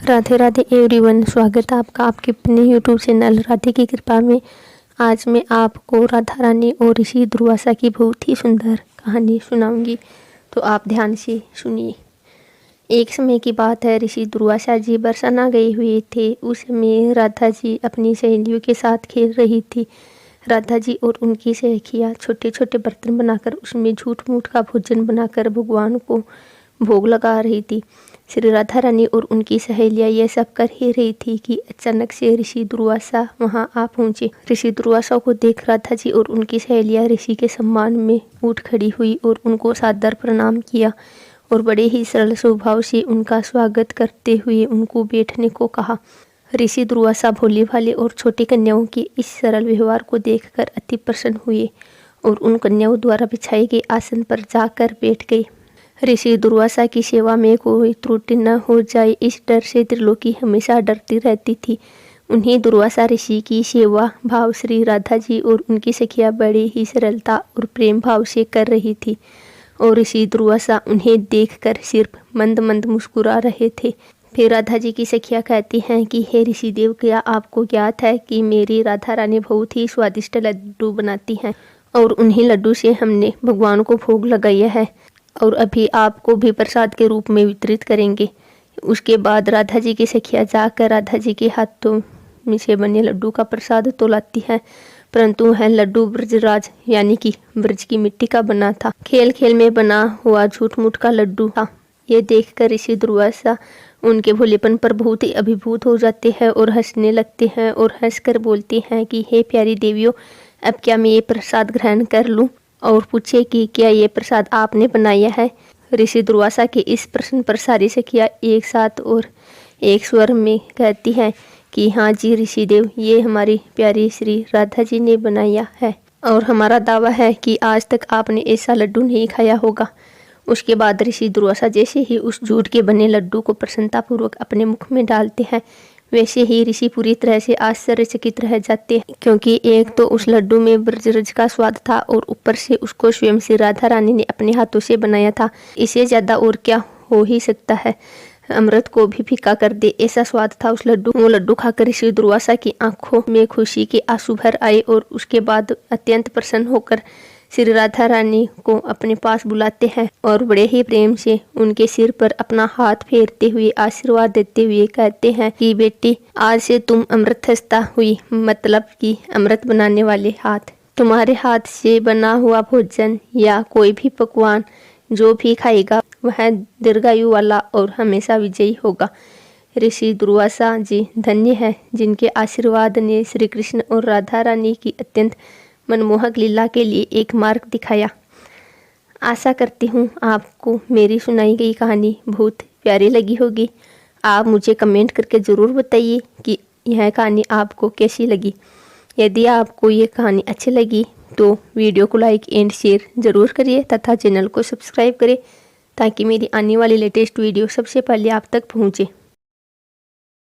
Radhe Radhe everyone, स्वागत है आपका आपके अपने यूट्यूब चैनल राधे की कृपा में। आज मैं आपको राधा रानी और ऋषि दुर्वासा की बहुत ही सुंदर कहानी सुनाऊंगी, तो आप ध्यान से सुनिए। एक समय की बात है, ऋषि दुर्वासा जी बरसाना गए हुए थे। उस समय राधा जी अपनी सहेलियों के साथ खेल रही थी। राधा जी और उनकी सहेलियाँ छोटे छोटे बर्तन बनाकर उसमें झूठ मूठ का भोजन बनाकर भगवान को भोग लगा रही थी। श्री राधा रानी और उनकी सहेलियाँ यह सब कर ही रही थी कि अचानक से ऋषि दुर्वासा वहां आ पहुंचे। ऋषि दुर्वासा को देख राधा जी और उनकी सहेलियाँ ऋषि के सम्मान में उठ खड़ी हुई और उनको सादर प्रणाम किया और बड़े ही सरल स्वभाव से उनका स्वागत करते हुए उनको बैठने को कहा। ऋषि दुर्वासा भोले भाले और छोटी कन्याओं के इस सरल व्यवहार को देखकर अति प्रसन्न हुए और उन कन्याओं द्वारा बिछाए गए आसन पर जाकर बैठ गए। ऋषि दुर्वासा की सेवा में कोई त्रुटि न हो जाए, इस डर से त्रिलोकी हमेशा डरती रहती थी। उन्हीं दुर्वासा ऋषि की सेवा भाव श्री राधा जी और उनकी सखियाँ बड़ी ही सरलता और प्रेम भाव से कर रही थी और ऋषि दुर्वासा उन्हें देखकर सिर्फ मंद मंद मुस्कुरा रहे थे। फिर राधा जी की सखियाँ कहती हैं कि हे ऋषि देव, क्या आपको ज्ञात है कि मेरी राधा रानी बहुत ही स्वादिष्ट लड्डू बनाती हैं और उन्हीं लड्डू से हमने भगवान को भोग लगाया है और अभी आपको भी प्रसाद के रूप में वितरित करेंगे। उसके बाद राधा जी की सखियाँ जाकर राधा जी के हाथों में से बने लड्डू का प्रसाद तो लाती है, परंतु वह लड्डू ब्रजराज यानी कि ब्रज की मिट्टी का बना था। खेल खेल में बना हुआ झूठ मूठ का लड्डू था। ये देखकर ऋषि दुर्वासा उनके भोलेपन पर बहुत ही अभिभूत हो जाते हैं और हंसने लगते हैं और हंसकर बोलते हैं कि हे प्यारी देवियों, अब क्या मैं ये प्रसाद ग्रहण कर लूं? और पूछे कि क्या ये प्रसाद आपने बनाया है? ऋषि दुर्वासा के इस प्रश्न पर सारी सखियाँ एक साथ और एक स्वर में कहती हैं कि हाँ जी ऋषि देव, ये हमारी प्यारी श्री राधा जी ने बनाया है और हमारा दावा है कि आज तक आपने ऐसा लड्डू नहीं खाया होगा। उसके बाद ऋषि दुर्वासा जैसे ही उस जूट के बने लड्डू को प्रसन्नतापूर्वक अपने मुख में डालते हैं, वैसे ही ऋषि पूरी तरह से आश्चर्यचकित रह जाते हैं, क्योंकि एक तो उस लड्डू में ब्रजरज का स्वाद था और ऊपर से उसको स्वयं से राधा रानी ने अपने हाथों से बनाया था। इससे ज्यादा और क्या हो ही सकता है? अमृत को भी फीका कर दे ऐसा स्वाद था उस लड्डू। वो लड्डू खाकर ऋषि दुर्वासा की आंखों में खुशी के आंसू भर आए और उसके बाद अत्यंत प्रसन्न होकर श्री राधा रानी को अपने पास बुलाते हैं और बड़े ही प्रेम से उनके सिर पर अपना हाथ फेरते हुए आशीर्वाद देते हुए कहते हैं कि बेटी, आज से तुम अमृतस्था हुई, मतलब कि अमृत बनाने वाले हाथ। तुम्हारे हाथ से बना हुआ भोजन या कोई भी पकवान जो भी खाएगा वह दीर्घायु वाला और हमेशा विजयी होगा। ऋषि दुर्वासा जी धन्य है जिनके आशीर्वाद ने श्री कृष्ण और राधा रानी की अत्यंत मनमोहक लीला के लिए एक मार्ग दिखाया। आशा करती हूँ आपको मेरी सुनाई गई कहानी बहुत प्यारी लगी होगी। आप मुझे कमेंट करके ज़रूर बताइए कि यह कहानी आपको कैसी लगी। यदि आपको ये कहानी अच्छी लगी तो वीडियो को लाइक एंड शेयर ज़रूर करिए तथा चैनल को सब्सक्राइब करें ताकि मेरी आने वाली लेटेस्ट वीडियो सबसे पहले आप तक पहुँचे।